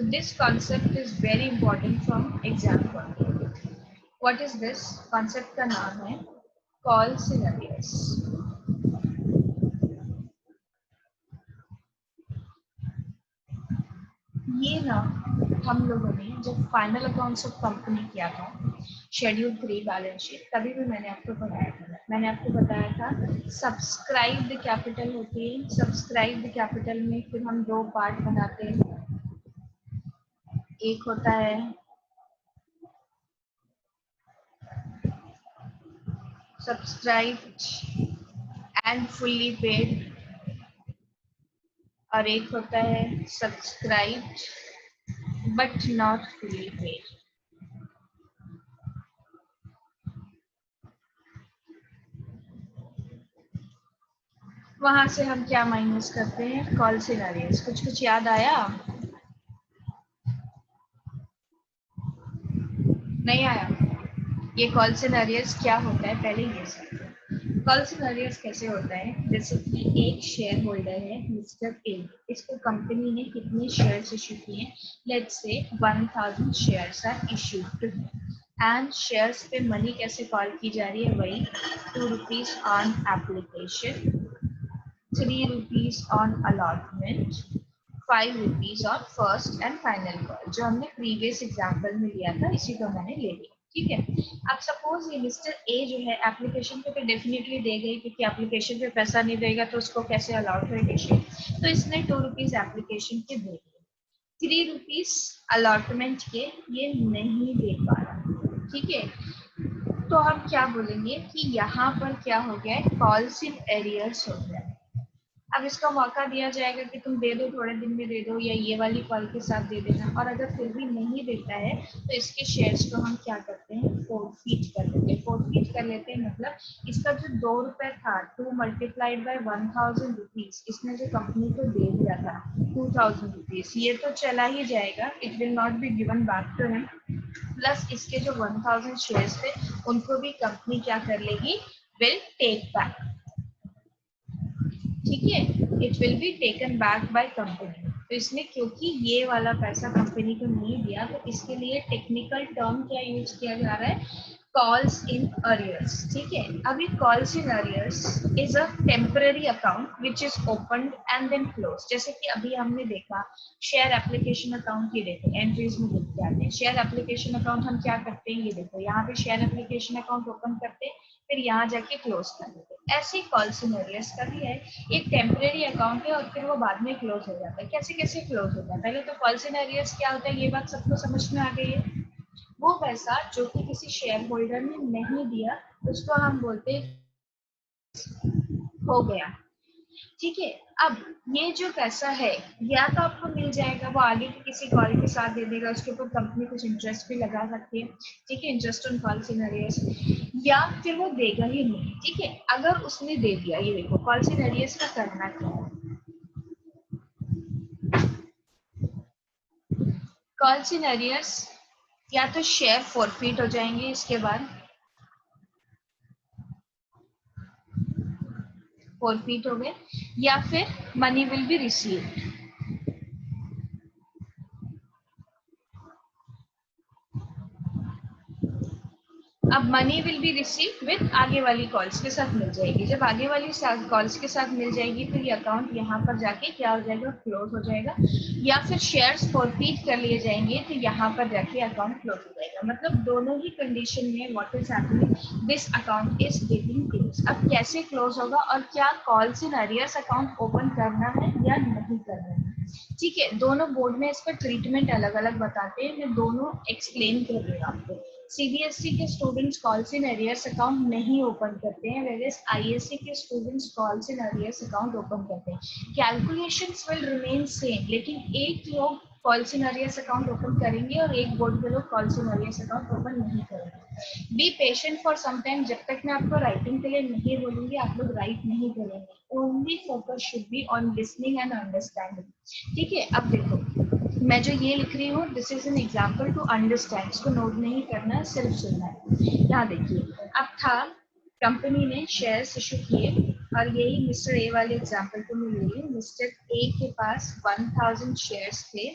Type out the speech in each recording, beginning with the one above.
So this concept is very important from exam point of view. What is this? Concept का नाम है call scenarios. ये ना हम लोगों ने जब फाइनल अकाउंट्स ऑफ कंपनी किया था शेड्यूल 3 बैलेंस शीट, तभी भी मैंने आपको पढ़ाया था। मैंने आपको बताया था सब्सक्राइब्ड कैपिटल होती है। सब्सक्राइब्ड कैपिटल में फिर हम दो पार्ट बनाते हैं। एक होता है सब्सक्राइब्ड एंड फुल्ली पेड और एक होता है subscribed but not fully paid. वहां से हम क्या माइनस करते हैं? Call scenarios. कुछ याद आया? नहीं आया? ये कॉल सिनेरियोस क्या होता है पहले ये समझो। कॉल सिनेरियोस कैसे होता है? जैसे कि एक शेयर होल्डर है मिस्टर ए, इसको कंपनी ने कितने शेयर्स इश्यू किए? Let's say 1000 shares are issued and shares पे मनी कैसे कॉल की जा रही है? वही 2 rupees on application, 3 rupees on allotment, 5 rupees on first and final call. जो हमने प्रीवियस एग्जाम्पल में लिया था इसी को मैंने ले लिया। ठीक है, अब सपोज ये मिस्टर ए जो है एप्लीकेशन पे तो डेफिनेटली देगा ही, क्योंकि एप्लीकेशन पे पैसा नहीं देगा तो उसको कैसे अलाउड होगा शेयर। तो इसने 2 रुपीज एप्लीकेशन के दे दिए, 3 रुपीज अलॉटमेंट के ये नहीं दे पा रहा। ठीक है, तो हम क्या बोलेंगे कि यहाँ पर क्या हो गया है? कॉल्स इन एरियर्स हो गया है। अब इसका मौका दिया जाएगा कि तुम दे दो, थोड़े दिन में दे दो, या ये वाली कॉल के साथ दे देना। और अगर फिर भी नहीं देता है तो इसके शेयर्स को हम क्या करते हैं? फोरफीट कर लेते हैं। फोरफीट कर लेते हैं मतलब इसका जो 2 रुपए था, 2 मल्टीप्लाइड बाय 1000 रुपीज, इसने जो कंपनी को दे दिया था 2000 रुपीज, ये तो चला ही जाएगा, it will not be given back to him. Plus इसके जो 1000 शेयर्स थे उनको भी कंपनी क्या कर लेगी? Will take back. ठीक है, it will be taken back by company. तो इसने क्योंकि ये वाला पैसा कंपनी को नहीं दिया, तो इसके लिए टेक्निकल टर्म क्या यूज किया जा रहा है? Calls in arrears. ठीक है, अभी calls in arrears is a temporary account which is open and then close. जैसे कि अभी हमने देखा शेयर एप्लीकेशन अकाउंट, ये देखो एंट्रीज में लिखते आते हैं शेयर एप्लीकेशन अकाउंट। हम क्या करते हैं? ये देखो यहाँ पे शेयर एप्लीकेशन अकाउंट ओपन करते हैं, फिर यहाँ जाके क्लोज कर देते हैं। ऐसे ही कॉल सिनेरियोस का भी है, एक टेम्परेरी अकाउंट है और फिर वो बाद में क्लोज हो जाता है। कैसे कैसे क्लोज होता है? पहले तो कॉल सिनेरियोस क्या होता है ये बात सबको समझ में आ गई है। वो पैसा जो कि किसी शेयर होल्डर ने नहीं दिया उसको हम बोलते हैं हो गया। ठीक है, अब ये जो पैसा है या तो आपको मिल जाएगा, वो आगे की किसी कॉल के साथ दे देगा, उसके ऊपर कंपनी कुछ इंटरेस्ट भी लगा सकती है। ठीक है, इंटरेस्ट ऑन कॉल सिनेरियोस, या फिर वो देगा ही नहीं। ठीक है, अगर उसने दे दिया, ये देखो कॉल सिनेरियोस का करना क्या है? कॉल सिनेरियोस या तो शेयर फॉरफीट हो जाएंगे, इसके बाद फॉरफीट हो गए, या फिर मनी विल बी रिसीव्ड। अब money will be receive with आगे वाली कॉल्स के साथ मिल जाएगी। जब आगे वाली कॉल्स के साथ मिल जाएगी फिर ये अकाउंट यहाँ पर जाके क्या हो जाएगा? क्लोज हो जाएगा। या फिर शेयर्स फॉरफीट कर लिए जाएंगे तो यहाँ पर जाके अकाउंट क्लोज हो जाएगा। मतलब दोनों ही कंडीशन में what is happening, this account is getting close. अब कैसे क्लोज होगा और क्या calls in arrears account open करना है या नहीं करना है? ठीक है, दोनों बोर्ड में इसका ट्रीटमेंट अलग अलग बताते हैं, मैं दोनों एक्सप्लेन कर रही हूँ आपको। सीबीएसई के students calls in arrears account नहीं ओपन करते हैं, वेयरएज आईएससी के students calls in arrears account open करते हैं। कैलकुलेशंस विल रिमेन सेम, लेकिन एक लोग calls in arrears account open करेंगे और एक बोर्ड पे लोग calls in arrears account open नहीं करेंगे। Be patient for some time, जब तक मैं आपको राइटिंग के लिए नहीं बोलूंगी आप लोग राइट नहीं करेंगे। Only focus should be on listening and understanding. ठीक है, अब देखो मैं जो ये लिख रही हूँ this is an example to understand, इसको नोट नहीं करना है, सिर्फ सुनना है। यहाँ देखिए, अब था कंपनी ने शेयर्स इशू किए और यही मिस्टर ए वाले एग्जाम्पल को मैं ले रही हूँ। मिस्टर ए के पास 1000 शेयर्स थे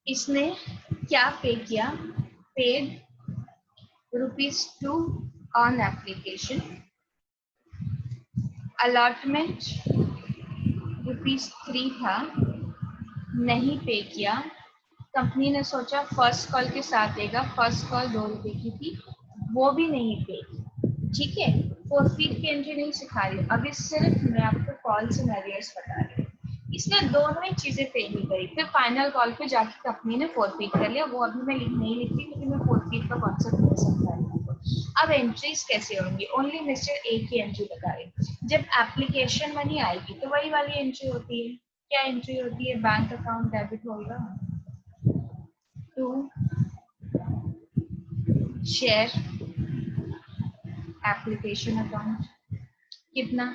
इसने क्या पे किया, पेड ₹2 ऑन एप्लीकेशन, अलॉटमेंट ₹3 था, नहीं पे किया। कंपनी ने सोचा फर्स्ट कॉल के साथ देगा, फर्स्ट कॉल ₹2 की थी, वो भी नहीं पे। ठीक है, फोरफीट की एंट्री नहीं सिखा रही, अभी सिर्फ मैं आपको कॉल सिनेरियोस बता रही हूँ। इसने दोनों ही चीजें पे नहीं करी, फिर फाइनल कॉल पे जाके कंपनी ने फोरफीट कर लिया। वो अभी मैं नहीं लिखती, लेकिन मैं फोरफीट का कॉन्सेप्ट नहीं समझा रही हूँ। अब एंट्रीज कैसे होंगी, ओनली मिस्टर ए की एंट्री बता रही। जब एप्लीकेशन मनी आएगी तो वही वाली एंट्री होती है। क्या एंट्री होती है, बैंक अकाउंट डेबिट होगा टू शेयर एप्लीकेशन अकाउंट, कितना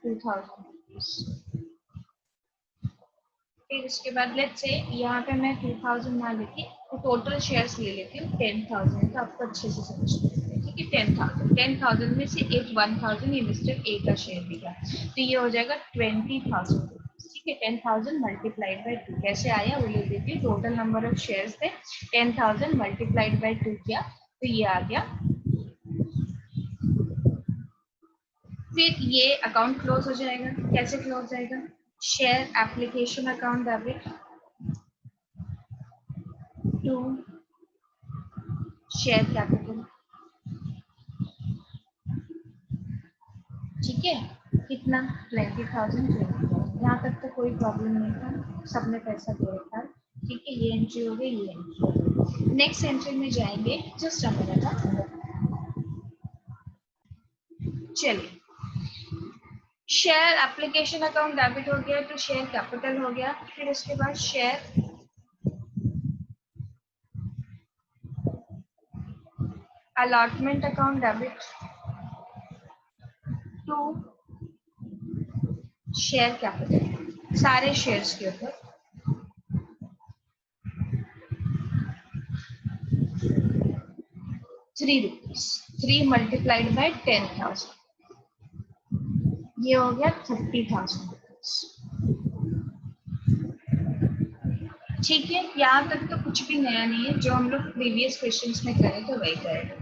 2000 रुपीज। फिर उसके बाद लेट्स से यहाँ पे मैं 2000 ना लेके तो टोटल शेयर्स ले लेती हूँ 10,000, तो आपको अच्छे से समझ में। ठीक है, 10,000 में से एक 1,000 ये मिस्टर ए का शेयर देगा, तो ये हो जाएगा 20,000। ठीक है, 10,000 मल्टीप्लाइड बाई 2 कैसे आया वो ले देती हूँ। टोटल नंबर ऑफ शेयर्स थे, 10,000 मल्टीप्लाइड बाई 2 किया तो ये आ गया। फिर ये अकाउंट क्लोज हो जाएगा। कैसे क्लोज जाएगा, share application account debit to share capital. ठीक है, कितना 20,000। यहाँ तक तो कोई प्रॉब्लम नहीं था, सबने पैसा दे रखा। ठीक है, ये एंट्री हो गई, ये एंट्री हो गई। नेक्स्ट एंट्री में जाएंगे, जस्ट अ मिनट। चलिए, शेयर एप्लीकेशन अकाउंट डेबिट हो गया तो शेयर कैपिटल हो गया। फिर उसके बाद share allotment account debit to share capital, सारे शेयर्स के ऊपर ₹3। 3 मल्टीप्लाइड बाई 10,000, ये हो गया 30,000। ठीक है, यहाँ तक तो कुछ भी नया नहीं है, जो हम लोग प्रीवियस क्वेश्चंस में करे तो वही करेगा।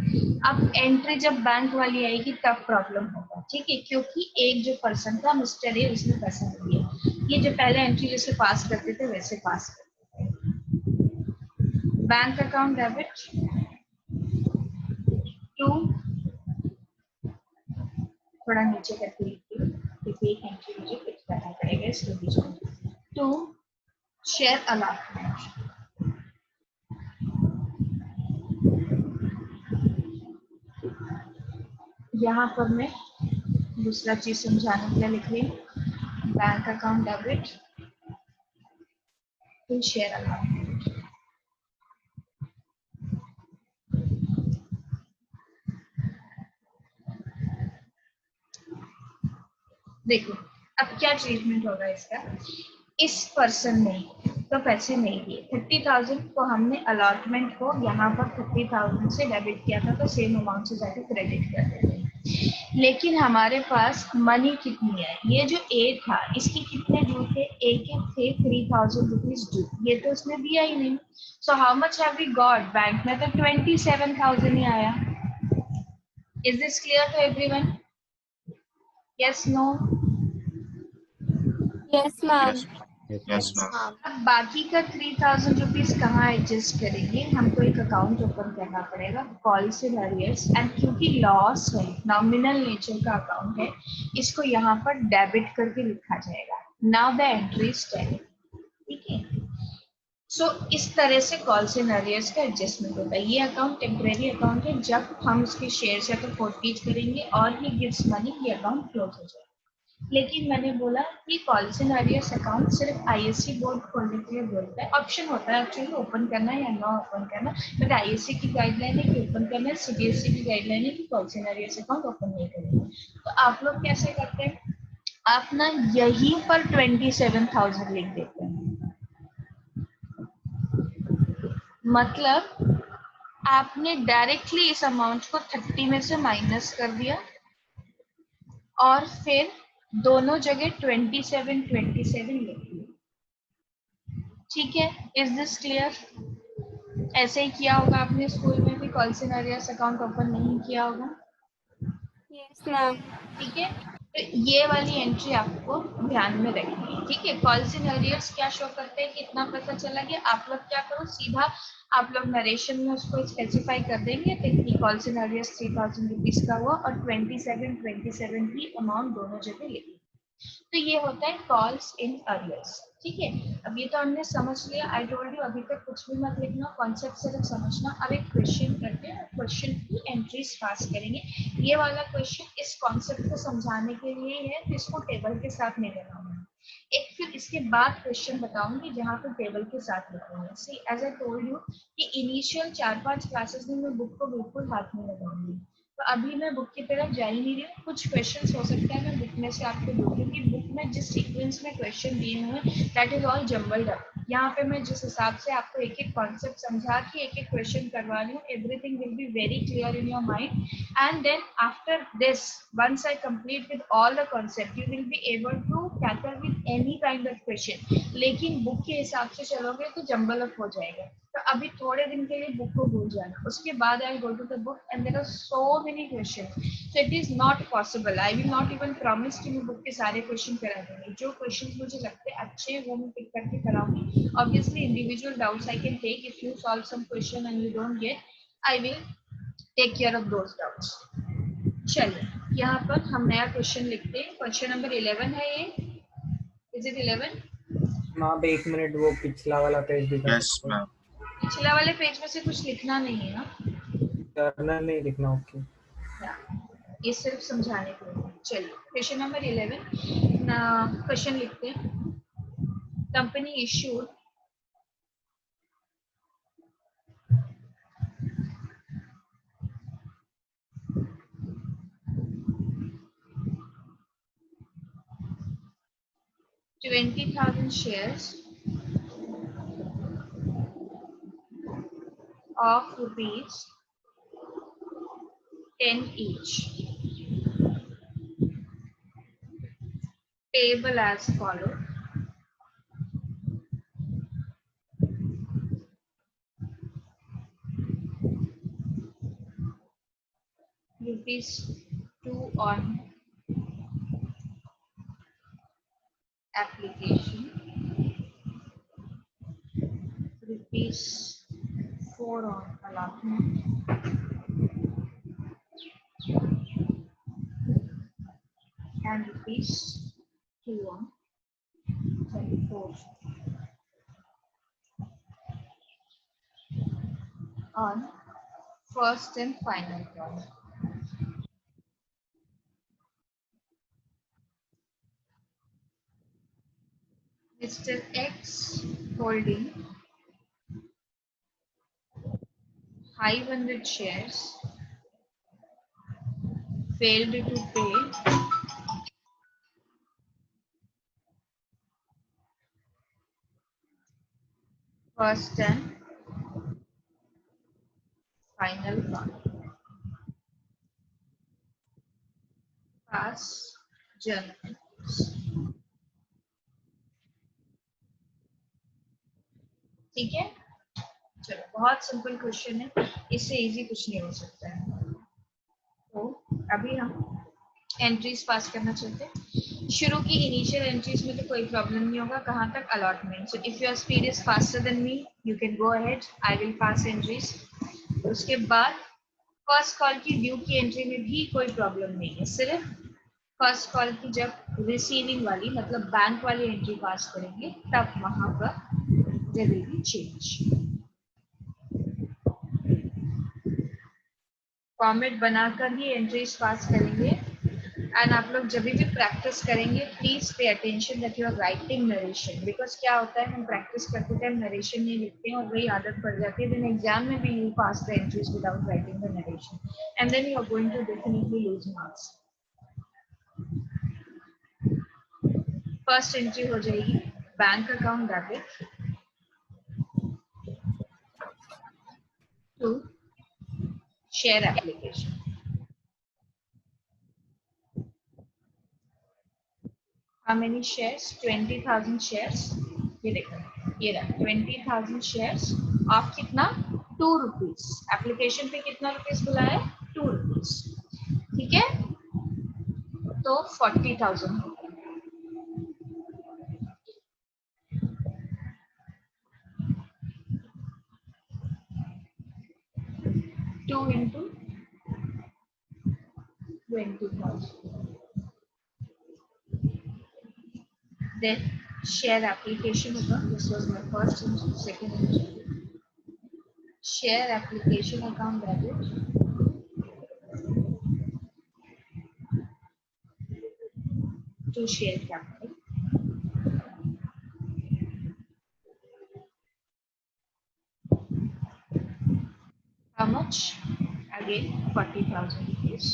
अब एंट्री जब बैंक वाली आएगी तब प्रॉब्लम होगा। ठीक है, क्योंकि एक जो पर्सन था मिस्टर ए, उसने पैसा दिया। ये जो पहले एंट्री जैसे पास करते थे वैसे पास करते थे। बैंक अकाउंट डेबिट टू, थोड़ा नीचे करके लिखती हूँ क्योंकि एक एंट्री मुझे फिक्स करना पड़ेगा इसके बीच में। टू शेयर अलॉटमेंट, यहाँ पर मैं दूसरा चीज समझाने के लिए लिख रही हूँ, bank account debit to share allotment. देखो अब क्या ट्रीटमेंट होगा इसका। इस पर्सन ने तो पैसे नहीं दिए, 30,000 को हमने अलॉटमेंट को यहाँ पर 30,000 से डेबिट किया था, तो सेम अमाउंट से जाके क्रेडिट कर देते हैं। लेकिन हमारे पास मनी कितनी है, ये जो ए था इसकी कितने ड्यू थे, ए के थे 3,000 रुपीज ड्यू, ये तो उसने दिया ही नहीं। So how much have we got, bank में तो 27,000 ही आया। Is this clear to everyone? Yes, no? Yes ma'am. Yes ma'am. अब बाकी का 3,000 रुपीज कहाँ एडजस्ट करेंगे, हमको एक अकाउंट ओपन करना पड़ेगा, कॉल से अरियर्स, एंड क्योंकि लॉस है, नॉमिनल नेचर का अकाउंट है, इसको यहाँ पर डेबिट करके लिखा जाएगा। Now the entry is 10। ठीक है, सो इस तरह से कॉल से अरियर्स का एडजस्टमेंट होता है। ये अकाउंट टेम्परेरी अकाउंट है, जब हम उसके शेयर या तो फोरफीट करेंगे और ही गिव्स मनी, ये अकाउंट क्लोज हो जाएगा। लेकिन मैंने बोला कि कॉल सिनेरियोस अकाउंट सिर्फ आईएससी बोर्ड खोलने के लिए बोलता है, ऑप्शन होता है एक्चुअली ओपन करना या ना ओपन करना, बट आईएससी की गाइडलाइन है कि ओपन करना है, सीबीएसई की गाइडलाइन है कि कॉल सिनेरियोस अकाउंट ओपन नहीं करेंगे। तो आप लोग कैसे करते हैं, आप ना यहीं पर 27,000 लिख देते हैं, मतलब आपने डायरेक्टली इस अमाउंट को 30 में से माइनस कर दिया और फिर दोनों जगह 27 27 लिख दिया। ठीक है, इज दिस क्लियर? ऐसे ही किया होगा आपने स्कूल में भी, कॉल सिनेरियोस अकाउंट ओपन नहीं किया होगा। Yes ma'am. ठीक है, तो ये वाली एंट्री आपको ध्यान में रखनी है। ठीक है, कॉल सिनेरियोस क्या शो करते हैं, कितना पता चला कि आप लोग क्या करो, सीधा आप लोग नरेशन में उसको स्पेसिफाई कर देंगे कि कॉल सिनेरियोस 3000 रुपीज का हुआ और 27 की अमाउंट दोनों जगह लिखी। तो ये होता है कॉल्स इन अरियर्स। ठीक है, अब ये तो हमने समझ लिया। आई टोल्ड यू अभी तक कुछ भी मत लिखना, कॉन्सेप्ट सिर्फ समझना। अब एक क्वेश्चन करते हैं, क्वेश्चन की एंट्रीज पास करेंगे। ये वाला क्वेश्चन इस कॉन्सेप्ट को समझाने के लिए ही है, तो इसको टेबल के साथ नहीं बनाऊंगा। एक फिर इसके बाद क्वेश्चन बताऊंगी जहाँ पे टेबल के साथ लिखूंगा। सी एज आई टोल्ड यू कि इनिशियल 4-5 क्लासेस में मैं बुक को बिल्कुल हाथ नहीं लगाऊंगी। तो अभी मैं बुक की तरफ जा ही नहीं रही हूँ। कुछ क्वेश्चंस हो सकते हैं मैं बुक में से आपको दूंगी कि बुक में जिस सीक्वेंस में क्वेश्चन दिए हुए हैं that is all jumbled up. यहाँ पे मैं जिस हिसाब से आपको एक एक कॉन्सेप्ट समझा के एक एक क्वेश्चन करवा रही हूँ, everything will be very clear in your mind. And then after this once I complete with all the concept you will be able to tackle with any kind of question। लेकिन book के हिसाब से चलोगे तो jumble up हो जाएगा। तो अभी थोड़े दिन के लिए बुक को भूल जाना, उसके बाद I go to the book and there are so many questions, so it is not possible. I will not even promise कि मैं बुक के सारे क्वेश्चन करा दूंगी। जो क्वेश्चंस मुझे लगते हैं अच्छे वो मैं पिक करके कराऊंगी। Obviously individual doubts I can take, if you solve some question and you don't get, I will take care of those doubts. चलिए, यहाँ पर हम नया क्वेश्चन लिखते हैं। क्वेश्चन नंबर 11 है ये। Is it 11? मैम 1 मिनट, वो पिछला वाला पेज दिखा यस दो। मैम। पिछला वाले पेज में से कुछ लिखना नहीं है ना, जर्नल नहीं लिखना। ओके। ये सिर्फ समझाने के लिए। चलिए, क्वेश्चन नंबर 11 क्वेश्चन लिखते हैं। Company issued $20,000 shares of ₹10 each, payable as follows. ₹2 on application, ₹4 on allotment, and ₹2 on 24 on first and final call. Mr. X holding 500 shares failed to pay first and final call. Pass journal. ठीक है, चलो बहुत simple question है, इससे easy कुछ नहीं हो सकता है। तो अभी हम एंट्रीज पास करना चाहते हैं। शुरू की इनिशियल एंट्रीज में तो कोई प्रॉब्लम नहीं होगा। कहाँ तक? Allotment. So if your speed is faster than me you can go ahead, I will pass entries. उसके बाद फर्स्ट कॉल की ड्यू की एंट्री में भी कोई प्रॉब्लम नहीं है, सिर्फ फर्स्ट कॉल की जब रिसीविंग वाली मतलब बैंक वाली एंट्री पास करेंगे तब वहां पर there will be change. Format बनाकर ही एंट्रीज पास करेंगे। एंड आप लोग जब भी प्रैक्टिस करेंगे please pay attention that you are writing narration, because क्या होता है हम प्रैक्टिस करते टाइम नरेशन नहीं लिखते हैं और वही आदत पड़ जाती है। देन एग्जाम में भी you pass the entries without writing the narration and then you are going to definitely lose marks. First entry हो जाएगी bank account debit to share application. How many shares? 20,000 shares. ये देखो ये रहा 20,000 shares of कितना 2 rupees. Application पे कितना rupees बुलाया 2 रुपीज। ठीक है, तो 40,000 हो गया। Two into 20,000। Then share application account. This was my first entry. Second entry. Share application account debit to share capital. How much? Again 40,000 rupees.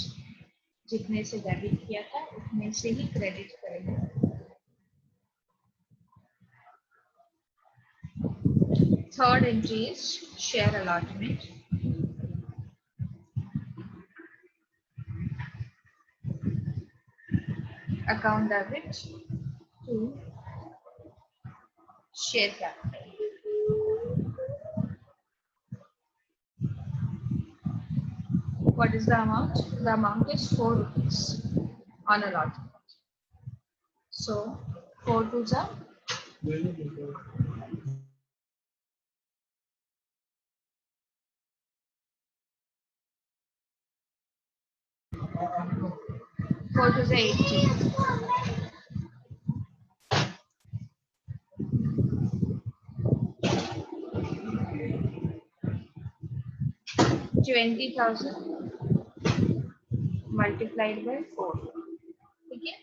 जितने से डेबिट किया था उतने से ही क्रेडिट करेंगे। Third entry is share allotment. Account debit to share capital. What is the amount? The amount is 4 rupees on allotment. So 4 to the 4 to the 18. 20,000 multiplied by 4. ठीक है,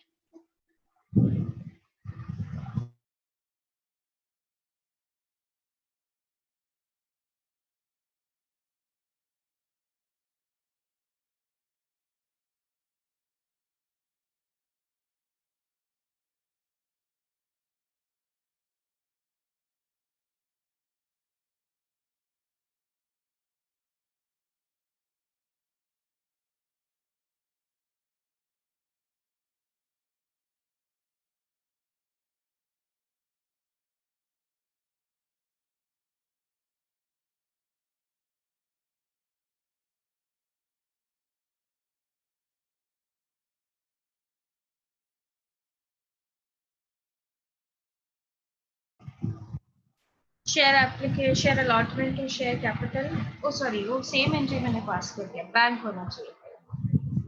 share application share allotment to share capital. Oh sorry, वो same entry मैंने पास कर दिया, bank होना चाहिए।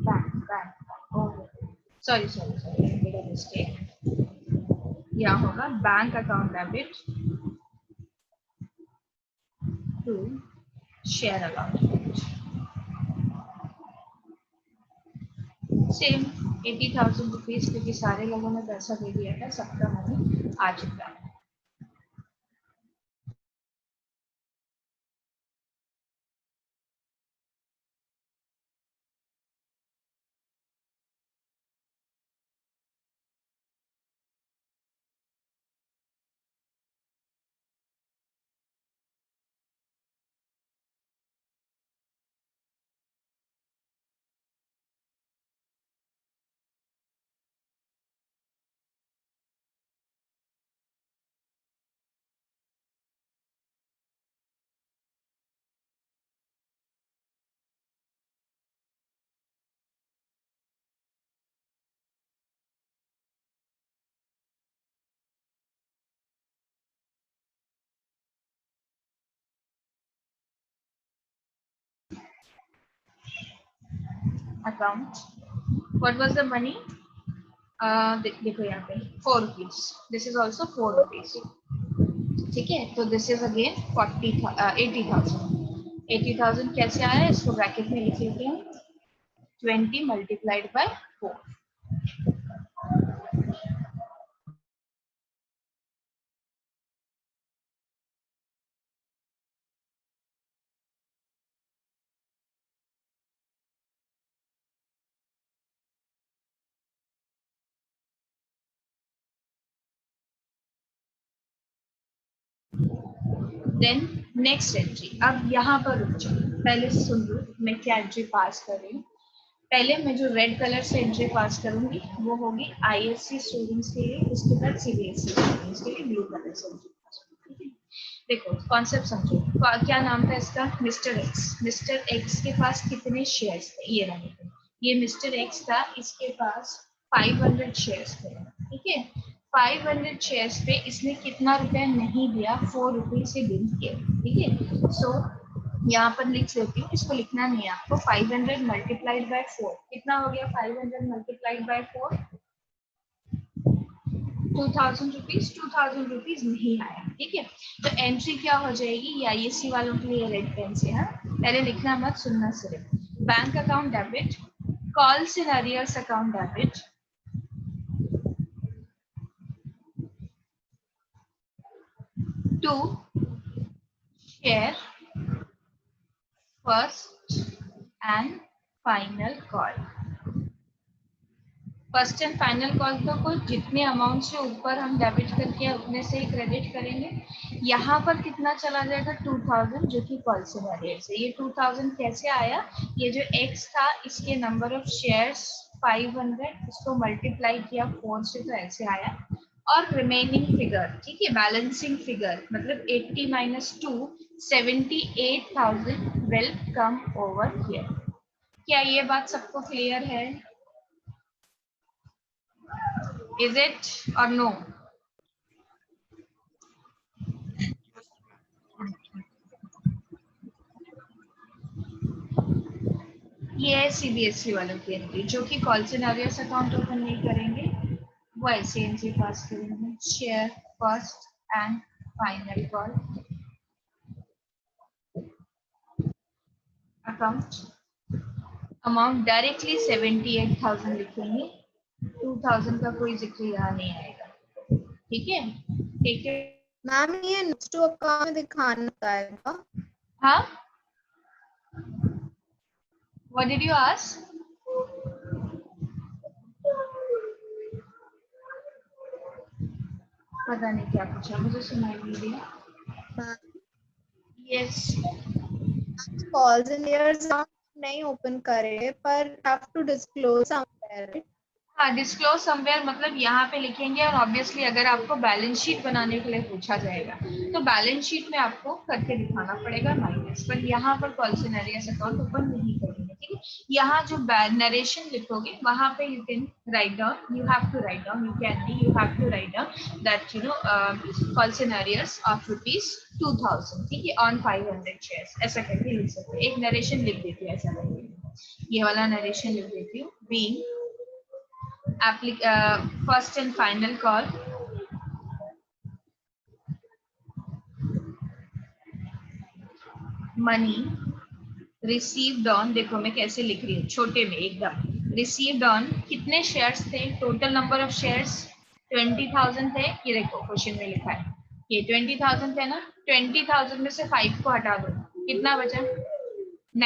Bank bank okay, sorry sorry sorry, मेरा मिस्टेक। यहाँ होगा bank account debit to share allotment. Same 80,000 rupees, क्योंकि सारे लोगों ने पैसा दे दिया था, सबका मनी आ चुका है। Account, what was the money? देखो यहाँ पे 4 rupees, this is also 4 rupees. ठीक है, तो दिस इज अगेन 80,000। 80,000 कैसे आया, इसको ब्रैकेट में लिख लेते हैं, 20 multiplied by 4। Then next entry. अब यहाँ पर रुक जाओ, पहले सुन लो मैं क्या एंट्री पास कर रही हूँ। पहले मैं जो रेड कलर से एंट्री पास करूंगी वो होगी आईएससी स्टूडेंट्स के लिए, उसके बाद सीबीएसई स्टूडेंट्स के लिए ब्लू कलर से एंट्री पास करूंगी। देखो कॉन्सेप्ट समझो, क्या नाम था इसका, मिस्टर एक्स। मिस्टर एक्स के पास कितने शेयर्स थे, ये रहा, ये मिस्टर एक्स था, इसके पास 500 शेयर्स थे, ठीक है। 500 शेयर्स पे इसने कितना रुपया नहीं दिया, 4 रुपये से बिल किया, ठीक है। सो यहाँ पर लिख लेती हूँ, इसको लिखना नहीं है आपको। 500 मल्टीप्लाइड बाय 4 कितना हो गया, 500 मल्टीप्लाइड बाय 4 2000 रुपीज। 2000 रुपीज नहीं आया, ठीक है। तो एंट्री क्या हो जाएगी, ये आईएससी वालों के लिए रेड पेन से, हाँ पहले लिखना मत, सुनना सिर्फ। Bank account debit, calls in arrears account debit, to share first and final call. First and final call को जितने अमाउंट से ऊपर हम डेबिट करके उतने से ही क्रेडिट करेंगे। यहाँ पर कितना चला जाएगा, 2000, जो कि कॉल से वैलिड है। ये 2000 कैसे आया, ये जो x था इसके नंबर ऑफ शेयर्स 500, इसको मल्टीप्लाई किया 4 से, तो ऐसे आया। और रिमेनिंग फिगर, ठीक है, बैलेंसिंग फिगर मतलब 80 minus 2, 78,000 will come over here. क्या ये बात सबको क्लियर है? Is it or no? ये है सीबीएसई वालों की एंट्री, जो कि कॉल सिनेरियोस अकाउंट ओपन नहीं करेंगे, वो ऐसे एंट्री पास करेंगे। Share first and final call account, amount directly 78,000 लिखेंगे, 2000 का कोई जिक्र यहाँ नहीं आएगा, ठीक है। ठीक है, मैम ये नेक्स्ट टू अकाउंट में दिखाना पड़ेगा। हाँ, व्हाट डिड यू आस्क? पता नहीं क्या पूछा, मुझे सुनाई नहीं दिया। यस, कॉल्स इन ईयर्स नहीं ओपन करे पर हैव टू डिस्क्लोज समवेयर। हाँ, डिस्क्लोज समवेयर मतलब यहाँ पे लिखेंगे। और ऑब्वियसली अगर आपको बैलेंस शीट बनाने के लिए पूछा जाएगा तो बैलेंस शीट में आपको करके दिखाना पड़ेगा माइनस, पर यहाँ पर कॉल सिनेरियोस अकाउंट ओपन नहीं करेंगे, ठीक है। यहाँ जो नरेशन लिखोगे वहां पे you can write down, you have to write down, you have to write down that you know call scenarios of rupees 2000, ठीक है, ऑन 500 शेयर्स, ऐसा करके लिख सकते हैं। एक नरेशन लिख देती है, ऐसा करके ये वाला नरेशन लिख देती हूँ। Being first and final call money received on, देखो मैं कैसे लिख रही हूँ छोटे में एकदम, received on कितने शेयर्स थे, टोटल नंबर ऑफ शेयर्स 20,000 थे, ये देखो क्वेश्चन में लिखा है, ये 20,000 थे ना, 20,000 में से 5 को हटा दो, कितना बचा,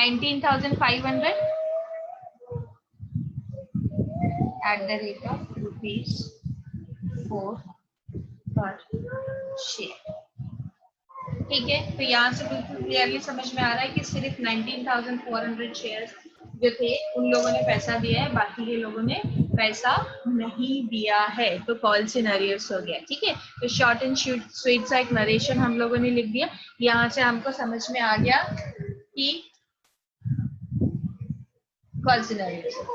19,500 at the rate of ₹4 per share, ठीक है। तो यहाँ से बिल्कुल क्लियरली समझ में आ रहा है कि सिर्फ 19,400 शेयर्स जो थे उन लोगों ने पैसा दिया है, बाकी के लोगों ने पैसा नहीं दिया है, तो कॉल सिनेरियोस हो गया, ठीक है। तो शॉर्ट एंड स्वीट सा एक नरेशन हम लोगों ने लिख दिया। यहाँ से हमको समझ में आ गया कि call scenarios.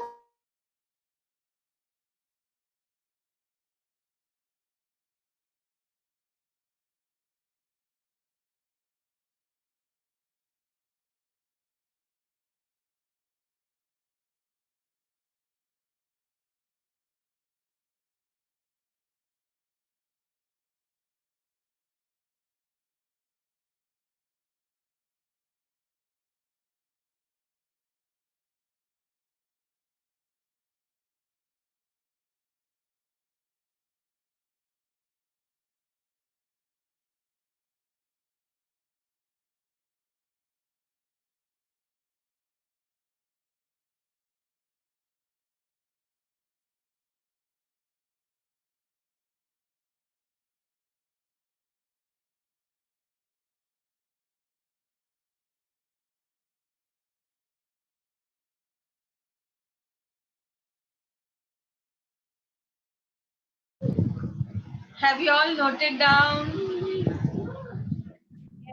Have you all noted down?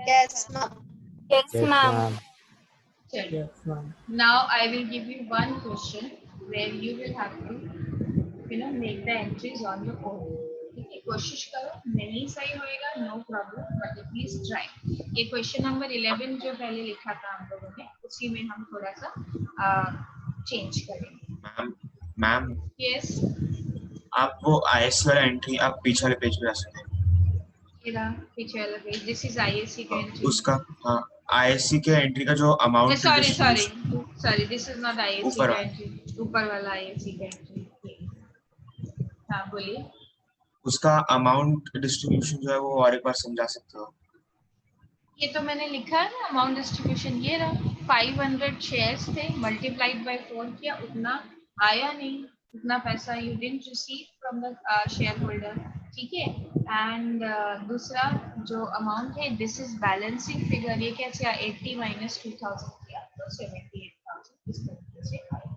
Yes, ma'am. Yes, Yes, ma'am. ma'am. चलो Yes, ma'am. now I will give you one question where you will have to make the entries on your own. ठीक है, कोशिश करो, नहीं सही होएगा no problem, but please try. ये question number 11 जो पहले लिखा था हम लोगों ने, उसी में हम थोड़ा सा चेंज करेंगे. मैम यस, आप वो आईएस वाला एंट्री आप पीछे वाले पेज पे जा सकते हैं. ये रहा पीछे वाला पेज. दिस इज आईएससी का एंट्री. उसका हाँ आईएससी के एंट्री का जो amount sorry this is not ISC ऊपर का एंट्री. ऊपर वाला आईएससी का एंट्री. हाँ बोलिए. उसका अमाउंट डिस्ट्रीब्यूशन जो है वो और एक बार समझा सकते हो. ये तो मैंने लिखा है ना अमाउंट डिस्ट्रीब्यूशन. ये रहा 500 शेयर्स थे, मल्टीप्लाइड बाय 4 किया, उतना आया नहीं, उतना पैसा you didn't receive from the share holder. ठीक है. एंड दूसरा जो अमाउंट है दिस इज बैलेंसिंग फिगर. ये कैसे आया? 80 माइनस 2000 किया तो 78,000 इस तरीके से आया.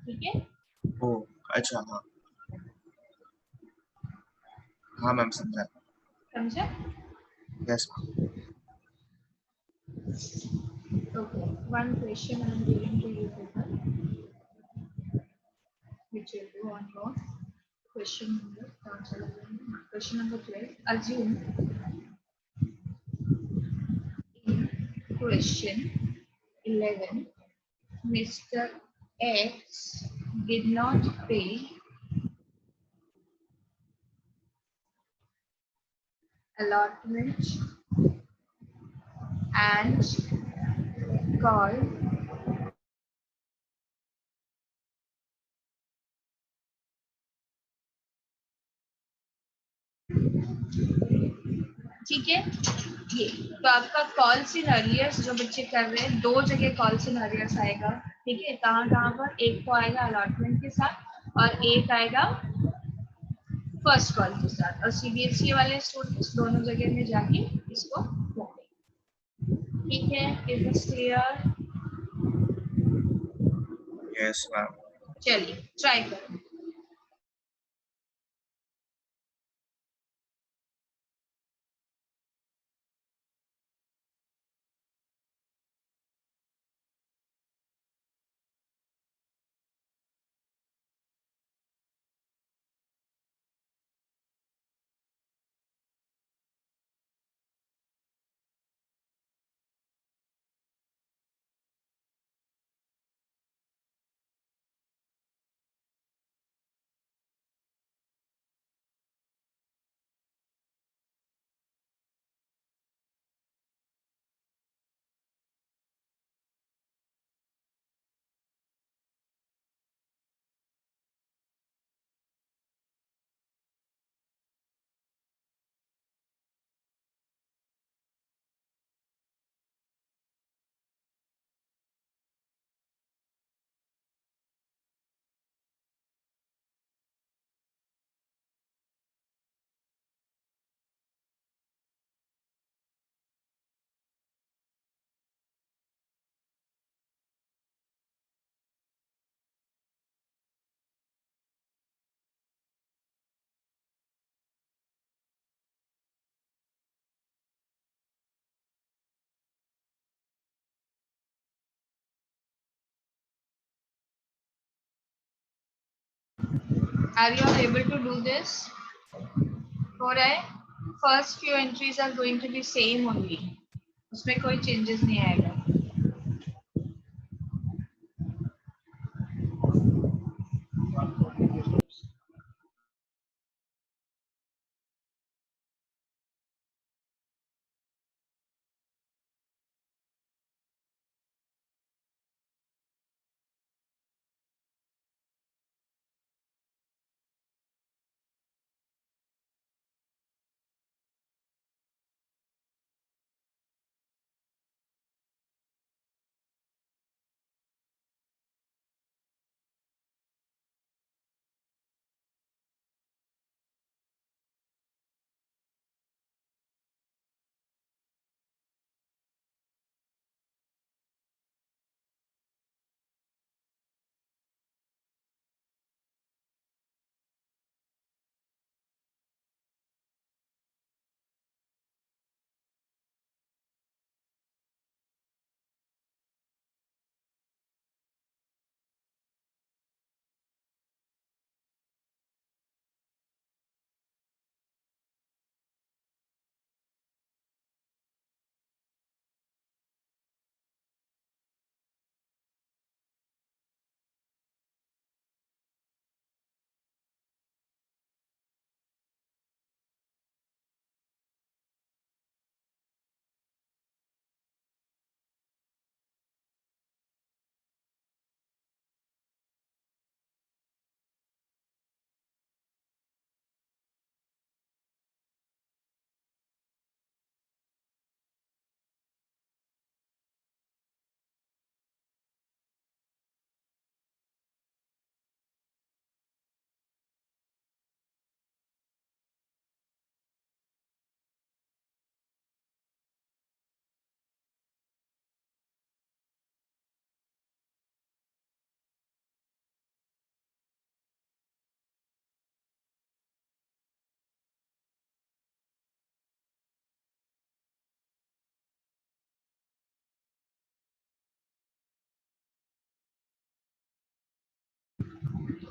ठीक है. ओ अच्छा हाँ हाँ मैम समझा. समझा? Yes ma'am. Okay, one question I am giving to you people, which will do on your question number 12. Assume in question 11, Mr. X did not pay allotment and called ठीक है. ये तो आपका कॉल सिनेरियोस जो बच्चे कर रहे हैं, दो जगह कॉल सिनेरियोस आएगा. ठीक है. कहाँ कहाँ पर? एक तो आएगा अलॉटमेंट के साथ और एक आएगा फर्स्ट कॉल के साथ. और सीबीएसई वाले स्टूडेंट्स दोनों जगह में जाके इसको करेंगे. ठीक है. Is this clear? Yes ma'am. चलिए ट्राई करो. Are you all able to do this? हो रहा है. First few entries are going to be same only. उसमें कोई changes नहीं आएगा.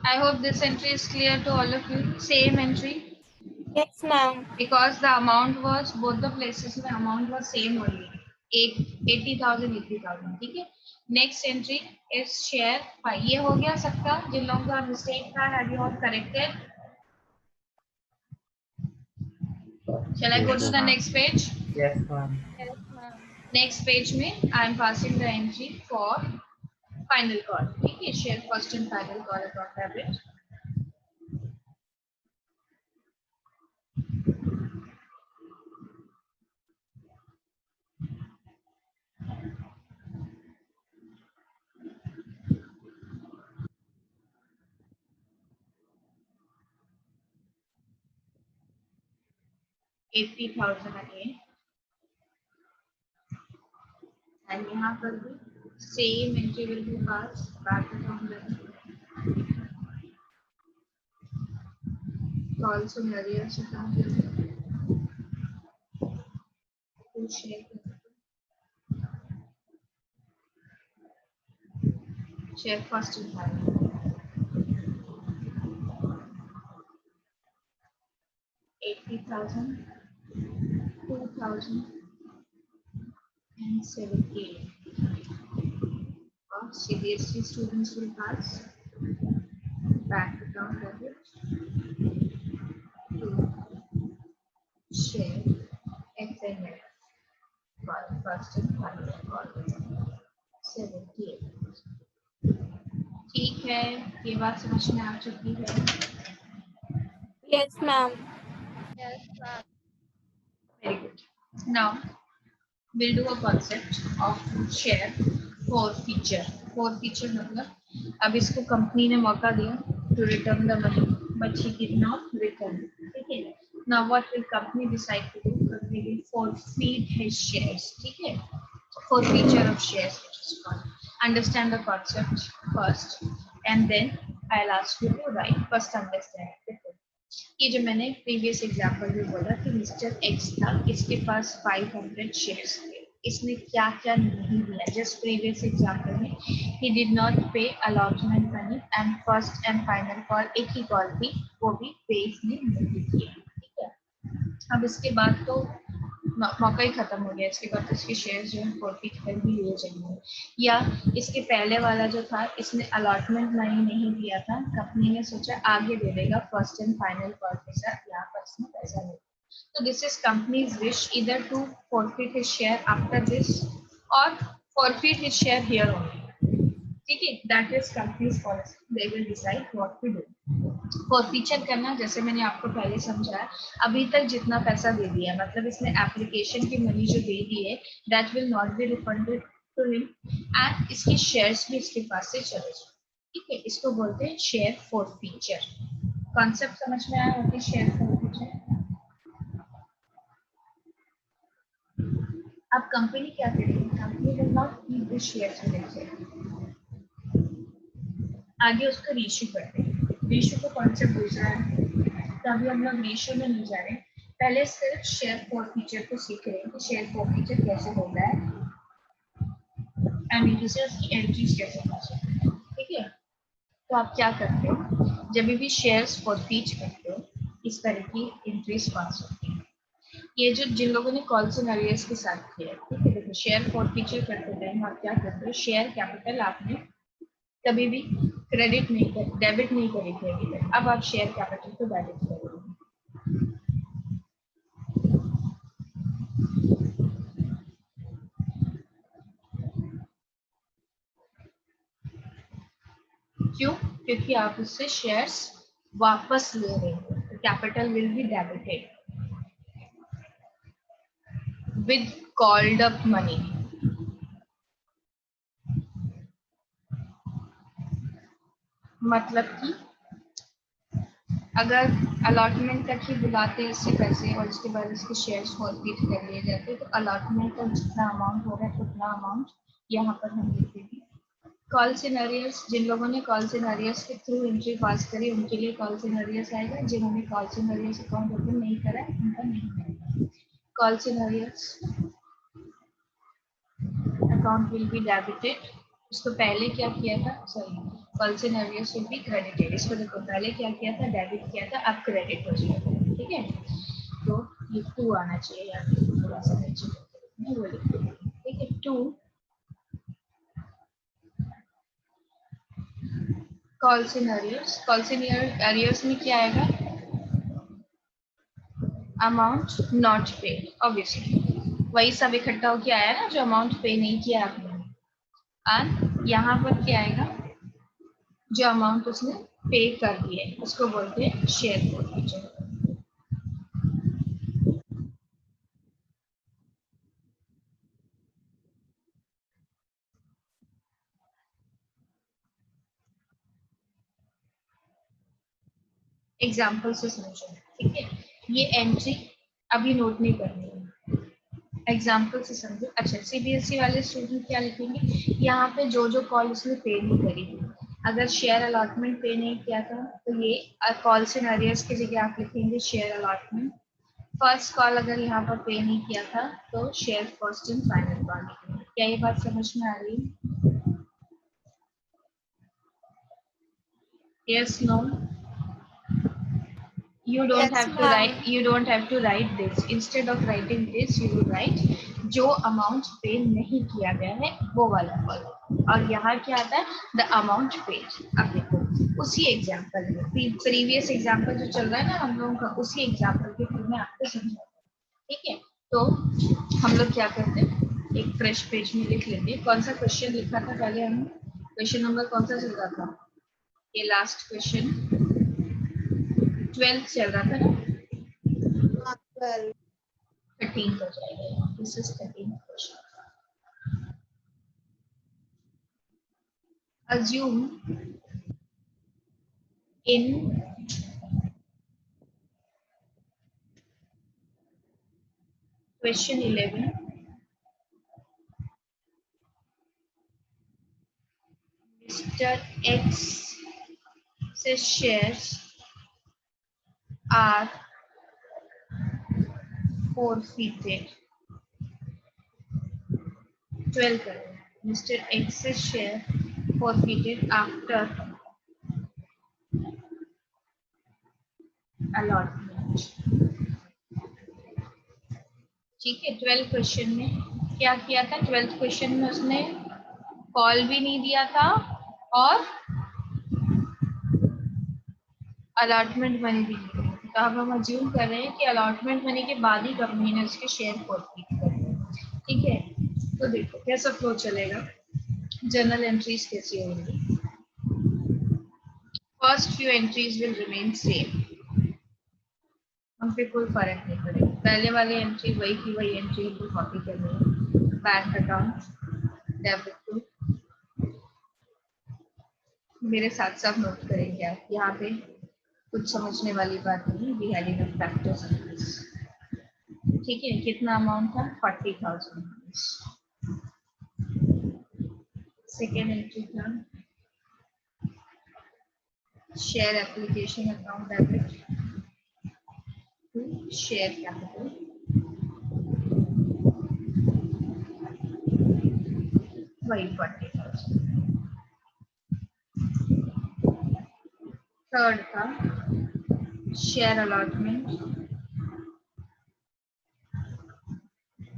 I hope this entry is clear to all of you. Same entry Yes, ma'am. because the amount was both the places में amount was same only. 80,000 80,000 ठीक है. Next entry is share 5. ये हो गया सबका. जिन लोगों का mistake था, have you all corrected? Shall I go to the next page? Yes, ma'am. Yes, ma'am. Next page में I am passing the entry for final call. ठीक है. Share first and final call account debit. $80,000 again. And यहाँ पर भी same entry will be passed back account debit. Call scenarios account debit. To share. Share first and final. $80,000, $2,000, and $78,000. CBSE students will pass bank account debit to share FNF for first and final call. 78,000. ठीक है, ये बात समझ में आ चुकी है. Yes, ma'am. Yes, ma'am. Very good. Now we'll do a concept of share forfeiture. Forfeiture मतलब अब इसको कंपनी ने मौका दिया to return the money, but he did not return. ठीक है. Now what will company decide to do? Company will forfeit his shares. ठीक है. Forfeiture of shares, which is called. Understand the concept first, and then I'll ask you to write. First understand it. ये जो मैंने previous example में बोला कि mister x था, इसके पास 500 शेयर्स थे, इसने क्या क्या नहीं दिया. जस्ट प्रीवियस एग्जांपल में ही डिड नॉट पे allotment money and first and final call, एक ही कॉल थी, वो भी पे इसने नहीं किया. ठीक है. अब इसके बाद तो मौका ही खत्म हो गया. इसके बाद इसके शेयर्स जो है फॉरफिट कर भी लिए जाएंगे. या इसके पहले वाला जो था, इसने अलॉटमेंट मनी नहीं दिया था, कंपनी ने सोचा आगे दे देगा फर्स्ट एंड फाइनल कॉल के साथ, यहाँ पर इसने पैसा नहीं. तो this is company's which either to forfeit his share after this or forfeit his share here only. ठीक है. That is company's policy. They will decide what to do. Forfeiture करना जैसे मैंने आपको पहले समझाया, अभी तक जितना पैसा दे दिया, मतलब इसने एप्लीकेशन की मनी जो दे दी है, that will not be refunded to him and इसके शेयर्स भी इसके पास से चले जाए. ठीक है. इसको बोलते हैं शेयर फॉरफीचर. कॉन्सेप्ट समझ में आया होगा शेयर फॉरफीचर. अब कंपनी क्या करेगी? Company will not keep the shares with itself. आगे उसको रीइश्यू करते हैं. रीइश्यू का कॉन्सेप्ट दूसरा है, तो अभी हम लोग रीइश्यू में नहीं जा रहे. पहले सिर्फ शेयर फॉरफीचर को सीख रहे हैं कि शेयर फॉरफीचर कैसे होता है एंड नीचे से उसकी एंट्रीज कैसे पास होती है. ठीक है. तो आप क्या करते हो, जब भी शेयर्स फॉरफीच करते हो, इस तरह की एंट्रीज पास होती है. ये जो जिन लोगों ने कॉल सिनेरियोस के साथ किया, ठीक है, देखो शेयर फॉरफीचर करते टाइम आप क्या करते हो, शेयर कैपिटल आपने कभी भी क्रेडिट नहीं कर, डेबिट नहीं करी थी अभी तक. अब आप शेयर कैपिटल को डेबिट करोगे. क्यों? क्योंकि आप उससे शेयर्स वापस ले रहे हो. Capital will be debited with called up money. मतलब कि अगर अलॉटमेंट तक ही बुलाते हैं इससे पैसे और उसके बाद इसके शेयर्स फॉरफीट कर लिए जाते हैं, तो अलॉटमेंट का जितना अमाउंट होगा उतना अमाउंट यहाँ पर हम लिख देंगे. कॉल सिनेरियोस, जिन लोगों ने कॉल सिनेरियोस के थ्रू एंट्री पास करी उनके लिए कॉल सिनेरियोस आएगा. जिन्होंने कॉल सिनेरियोस अकाउंट ओपन नहीं करा है उनका नहीं आएगा. Call scenarios account will be debited. उसको पहले क्या किया था, sorry, call scenarios will be credited. इसको देखो पहले क्या किया था, डेबिट किया था, अब क्रेडिट हो जाएगा। ठीक है, तो ये 2 आना चाहिए, या थोड़ा सा नीचे मैं वो लिख दूंगी। ठीक है, 2 कॉल सिनेरियोस में क्या आएगा, अमाउंट नॉट पेड, ऑब्वियसली वही सब इकट्ठा होके आया ना जो अमाउंट पे नहीं किया आपने। और यहाँ पर क्या आएगा, जो अमाउंट उसने पे कर दिया है उसको बोलते हैं शेयर फोरफीचर। एग्जाम्पल से समझो, ठीक है, ये एंट्री अभी नोट नहीं करनी है, एग्जाम्पल से समझो। अच्छा, सीबीएसई वाले स्टूडेंट क्या लिखेंगे, यहाँ पे जो जो कॉल उसने पे नहीं करी थी, अगर शेयर अलॉटमेंट पे नहीं किया था तो ये कॉल सिनेरियोस की जगह आप लिखेंगे शेयर अलॉटमेंट। फर्स्ट कॉल अगर यहाँ पर पे नहीं किया था तो share first and final call लिखेंगे। क्या ये बात समझ में आ रही है? Yes, no? You don't Yes, have to ma'am. write this. Instead of writing this, you will write जो अमाउंट पे नहीं किया गया है वो वाला कॉलम। और यहाँ क्या आता है, द अमाउंट पेड। अब देखो उसी एग्जाम्पल में, प्रीवियस एग्जाम्पल जो चल रहा है ना हम लोगों का, उसी एग्जाम्पल के थ्रू मैं आपको समझाता हूँ। ठीक है, तो हम लोग क्या करते हैं, एक फ्रेश पेज में लिख लेंगे। कौन सा क्वेश्चन लिखा था पहले हमने, क्वेश्चन नंबर कौन सा चल रहा था, ये लास्ट क्वेश्चन 12th चल रहा था ना, 12. 13th हो जाएगा। This is 13th question. Assume in question 11 Mr. X's shares are forfeited. 12 करें, Mr. X's share forfeited after allotment. ठीक है, 12th क्वेश्चन में क्या किया था, 12th क्वेश्चन में उसने कॉल भी नहीं दिया था और अलॉटमेंट मनी भी नहीं दी थी। तो अब हम अज्यूम कर रहे हैं कि अलॉटमेंट मनी के बाद ही कंपनी ने उसके शेयर फॉरफीट कर दिए। ठीक है, तो देखो कैसा फ्लो चलेगा, जर्नल एंट्रीज कैसी होंगी। First few entries will remain same, उन पे कोई फर्क नहीं पड़ेगा। पहले वाली एंट्री वही की वही एंट्री को कॉपी करनी है। बैंक अकाउंट डेबिट टू, मेरे साथ साथ नोट करेंगे आप, यहाँ पे कुछ समझने वाली बात नहीं, we had enough factors in this. ठीक है, कितना अमाउंट था, 40,000। सेकेंड एंट्री था share application account debit to share capital, वही 40,000। थर्ड था share allotment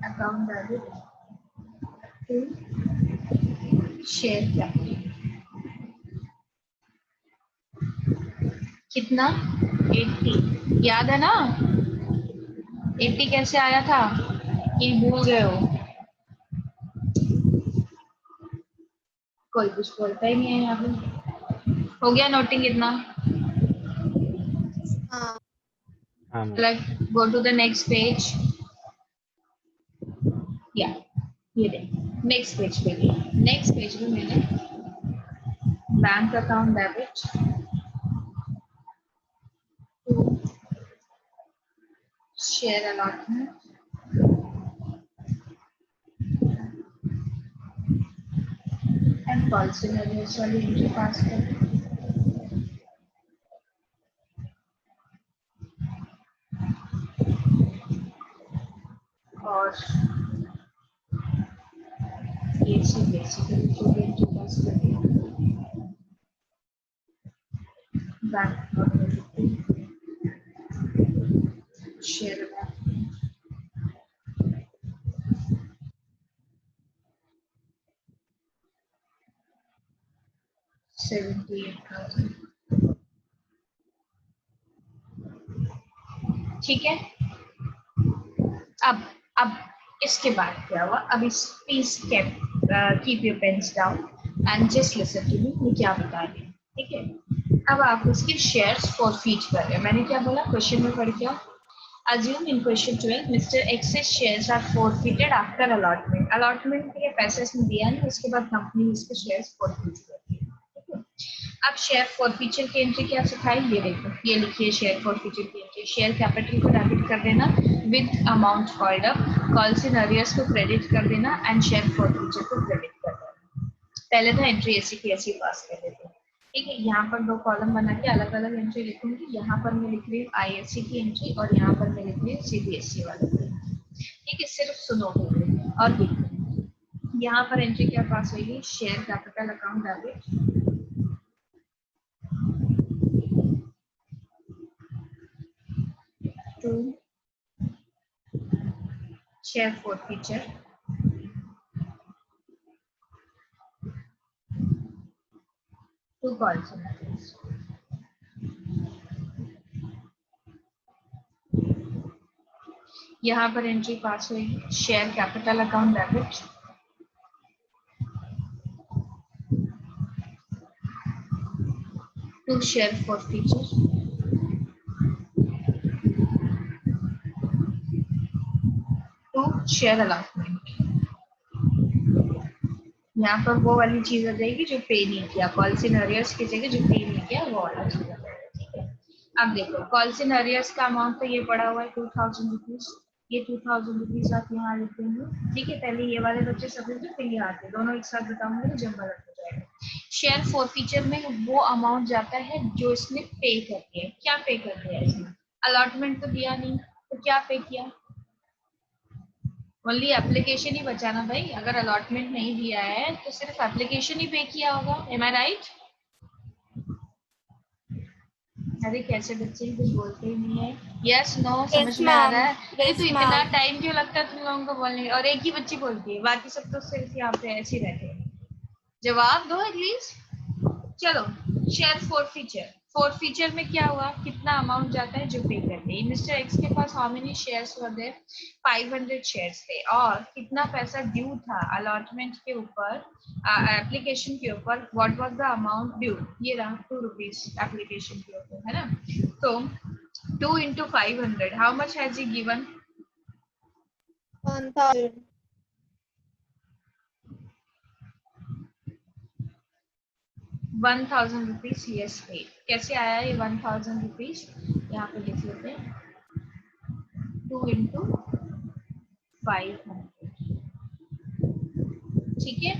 account debit to share capital, कितना, 80। याद है ना 80 कैसे आया था, कि भूल गए हो, कोई कुछ बोलता ही नहीं है यहाँ पे। हो गया नोटिंग इतना, like go to the next page, yeah, ये दे नेक्स्ट पेज पे गई। नेक्स्ट पेज में मैंने bank account debit to share allotment and policy values वाली एंट्री पास कर, और ये सी बेसिकली जो एंट्री पास कर दिया। Bank share 78,000। ठीक है, अब इसके बाद क्या हुआ, अब इस please keep your pens down and just listen to me, मैं क्या बता रही हूँ। ठीक है, अब आप उसके शेयर्स फॉरफीट कर रहे हैं। मैंने क्या बोला, क्वेश्चन में पढ़ के assume in question 12 Mr. X's shares are forfeited after allotment। allotment के लिए पैसे इसने दिया नहीं, उसके बाद कंपनी इसके शेयर्स फॉरफीट करती है। अब शेयर फॉरफीचर की एंट्री क्या सिखाई, ये देखो, ये लिखिए शेयर फॉरफीचर की एंट्री। शेयर कैपिटल को डेबिट कर देना with amount called up, calls in arrears को क्रेडिट कर देना एंड शेयर फॉरफीचर को क्रेडिट कर देना। पहले था एंट्री ऐसी की ऐसी पास कर देते हैं। ठीक है, यहाँ पर दो कॉलम बना के अलग अलग एंट्री लिखूंगी। यहाँ पर मैं लिख रही हूँ आईएससी की एंट्री और यहाँ पर मैं लिख रही हूँ सीबीएसई वाले। ठीक है, सिर्फ सुनोगे और देखो। यहाँ पर एंट्री क्या पास होगी, share capital account debit to share forfeiture to calls. यहाँ पर एंट्री पास हुई share capital account debit to share forfeiture to share allotment. यहाँ पर वो वाली चीज हो जाएगी जो पे नहीं किया, कॉल्स इन अरियर्स की जगह जो पे नहीं किया वो वाला चीज हो जाएगा। ठीक है, अब देखो कॉल्स इन अरियर्स का अमाउंट तो ये पड़ा हुआ है 2000 रुपीज, ये 2000 रुपीज आप यहाँ लिख देंगे। ठीक है, पहले ये वाले बच्चे सब जो फिर ये आते दोनों एक साथ बताऊंगे तो जंबल हो जाएगा। शेयर फॉरफीचर में वो अमाउंट जाता है जो इसने पे कर दिया। क्या पे कर दिया इसने, अलॉटमेंट तो दिया नहीं, तो क्या पे किया, ओनली एप्लीकेशन ही बचाना भाई। अगर अलॉटमेंट नहीं दिया है तो सिर्फ एप्लीकेशन ही पे किया होगा। एम आई राइट? अरे कैसे बच्चे कुछ बोलते ही नहीं है, यस नो समझ में आ रहा है। Yes, तो इतना ma'am. टाइम क्यों लगता है तुम लोगों को बोलने, और एक ही बच्ची बोलती है, बाकी सब तो सिर्फ यहाँ पे ऐसे ही रहते हैं। जवाब दो एटलीस्ट। चलो, शेयर फॉरफीचर, फॉरफीचर में क्या हुआ, कितना अमाउंट जाता है जो पे करते हैं। मिस्टर एक्स के पास how many shares were there, 500 shares थे, और कितना पैसा ड्यू था अलॉटमेंट के ऊपर, एप्लीकेशन के ऊपर, what was the amount due, ये रहा 2 रुपीज एप्लीकेशन के ऊपर, है ना। तो 2 into 500, how much has he given, 1000। 1000 rupees yes पे। कैसे आया ये 1000 रुपीज, यहाँ पे लिख लेते हैं 2 into 500। ठीक है,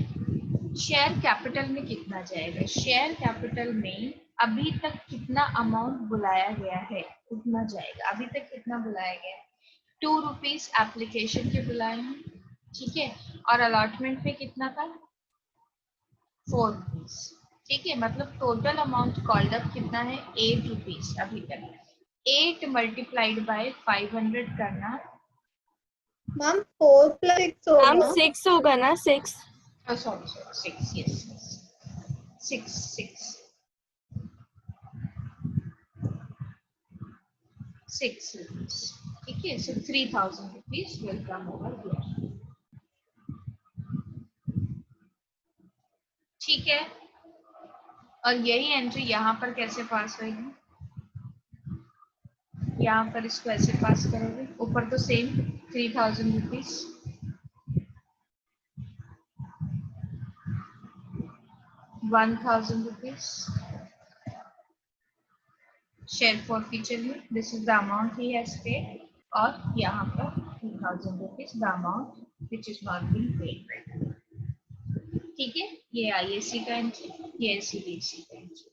शेयर कैपिटल में कितना जाएगा, शेयर कैपिटल में अभी तक कितना अमाउंट बुलाया गया है उतना जाएगा। अभी तक कितना बुलाया गया है, 2 रुपीज एप्लीकेशन के बुलाए हैं। ठीक है, और अलॉटमेंट पे कितना था, 4 रुपीज। ठीक है, मतलब टोटल अमाउंट कॉल्ड अप कितना है, 8 रुपीज अभी तक। 8 मल्टीप्लाइड बाय 500 करना, मैम 4 + 6 मैम होगा। 6 होगा ना, 6। Sorry 6, yes 6 rupees. ठीक है, सो 3000 rupees will come over here. ठीक है, और यही एंट्री यहाँ पर कैसे पास होगी, यहाँ पर इसको ऐसे पास करोगे, ऊपर तो same 3000 rupees, 1000 rupees share forfeiture में, this is the amount he has paid, और यहाँ पर 2000 rupees the amount which is not being paid. ठीक है, ये आईएससी का एंट्री, ये सीबीएसई का एंट्री।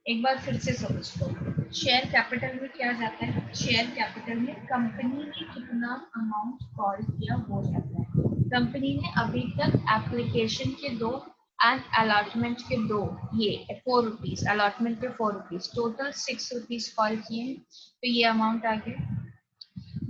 एक बार फिर से समझ लो, शेयर कैपिटल में क्या जाता है, शेयर कैपिटल में कंपनी ने कितना अमाउंट कॉल किया वो जाता है। कंपनी ने अभी तक एप्लीकेशन के 2 एंड अलॉटमेंट के 2, ये 4 रुपीज, अलॉटमेंट के 4 रुपीज, टोटल 6 रुपीज कॉल किए, तो ये अमाउंट आ गया।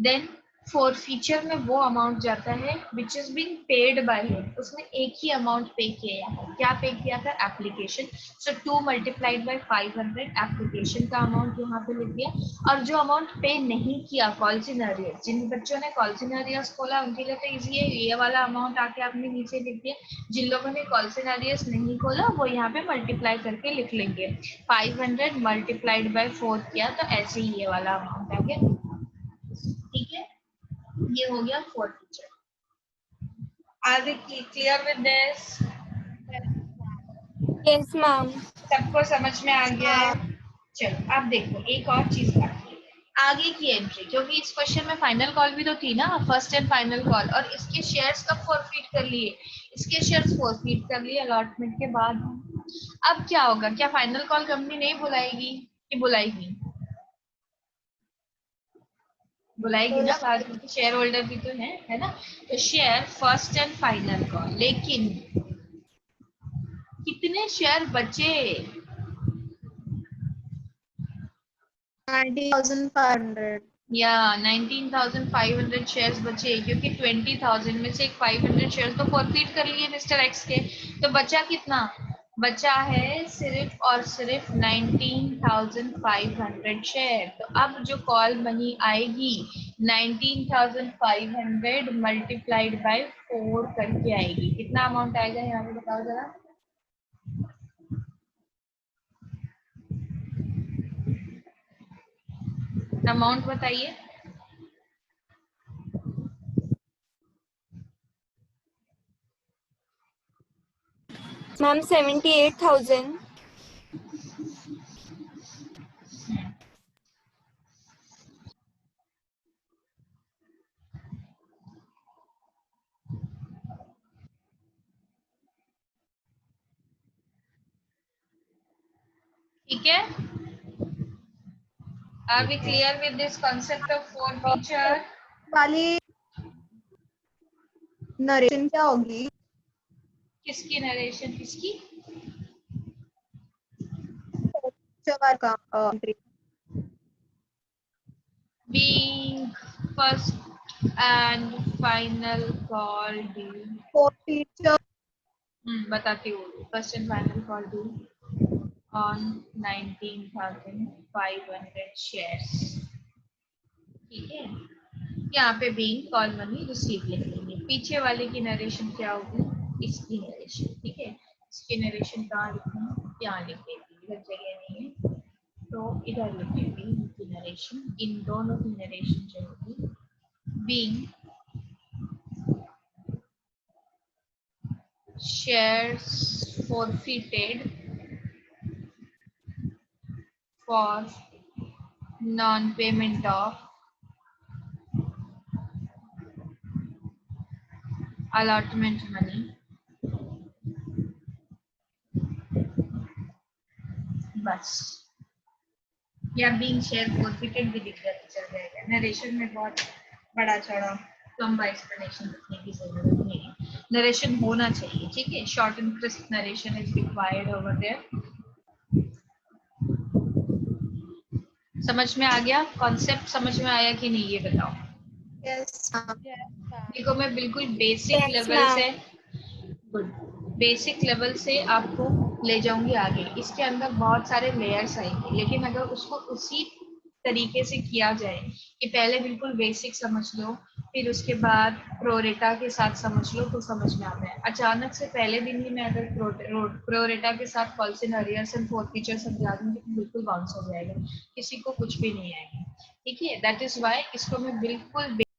देन फॉर फीचर में वो अमाउंट जाता है which is being paid by him, उसने एक ही अमाउंट पे किया है। क्या पे किया था? Application. So 2 multiplied by 500, application का अमाउंट यहाँ पे लिख दिया। और जो अमाउंट पे नहीं किया, कॉल्स इन अरियर्स, जिन बच्चों ने कॉल्स इन अरियर्स खोला उनके लिए तो इजी है, ये वाला अमाउंट आके आपने नीचे लिख दिया। जिन लोगों ने कॉल्स इन अरियर्स नहीं खोला वो यहाँ पे मल्टीप्लाई करके लिख लेंगे। 500 मल्टीप्लाइड बाय 4 किया तो ऐसे ही ये वाला अमाउंट आ गया। ठीक है, ये हो गया forfeiture. Are we clear with this? Yes, ma'am. सबको समझ में आ गया है? चलो अब देखो एक और चीज बाकी है, आगे की एंट्री, क्योंकि इस क्वेश्चन में फाइनल कॉल भी तो थी ना, फर्स्ट एंड फाइनल कॉल, और इसके शेयर्स कब फॉरफीट कर लिए? इसके शेयर्स फॉरफीट कर लिए अलॉटमेंट के बाद। अब क्या होगा? क्या फाइनल कॉल कंपनी नहीं बुलाएगी कि बुलाएगी? बुलाएगी ना, बाद में शेयर होल्डर भी तो है ना। तो share first and final call, लेकिन कितने शेयर बचे? 19,500। या 19,500 शेयर्स बचे, क्योंकि 20,000 में से एक 500 शेयर्स तो फॉरफीट कर लिए मिस्टर एक्स के। तो बचा कितना? बचा है सिर्फ और सिर्फ 19,500 शेयर। तो अब जो कॉल मनी आएगी 19,500 मल्टीप्लाइड बाय 4 करके आएगी। कितना अमाउंट आएगा यहाँ पे बताओ जरा? अमाउंट बताइए। Ma'am, 78,000. ठीक है, are we clear with this concept of forfeiture? वाली नरेशन क्या होगी? किसकी नरेशन? किसकी? का entry being first and final call due. Forfeiture बताती हूँ, first and final call due on 19,500 shares. ठीक है, यहाँ पे बीइंग कॉल मनी रिसीव लिख लेंगे। पीछे वाले की नरेशन क्या होगी? इसकी नरेशन। ठीक है, इसकी नरेशन कहाँ लिखना है? यहाँ लिख देंगे, इधर जगह नहीं है तो इधर लिख देंगे इनकी नरेशन। इन दोनों की नरेशन जो होगी being shares forfeited for non-payment of allotment money बस, या बीइंग शेयर forfeited भी दिख जाता चल जाएगा। नरेशन में बहुत बड़ा चौड़ा लंबा एक्सप्लेनेशन लिखने की जरूरत नहीं है, नरेशन होना चाहिए। ठीक है, short and crisp narration is required over there. समझ में आ गया? कॉन्सेप्ट समझ में आया कि नहीं ये बताओ? यस देखो मैं बिल्कुल बेसिक Yes, लेवल ma'am. से, गुड, बेसिक लेवल से आपको ले जाऊंगी आगे। इसके अंदर बहुत सारे लेयर्स आएंगे, लेकिन अगर उसको उसी तरीके से किया जाए कि पहले बिल्कुल बेसिक समझ लो, फिर उसके बाद प्रोरेटा के साथ समझ लो तो समझ में आता है। अचानक से पहले दिन ही मैं अगर प्रोरेटा के साथ calls in arrears and fourth feature समझा दूंगी तो बिल्कुल बाउंस हो जाएगा, किसी को कुछ भी नहीं आएगा। ठीक है, दैट इज व्हाई इसको मैं बिल्कुल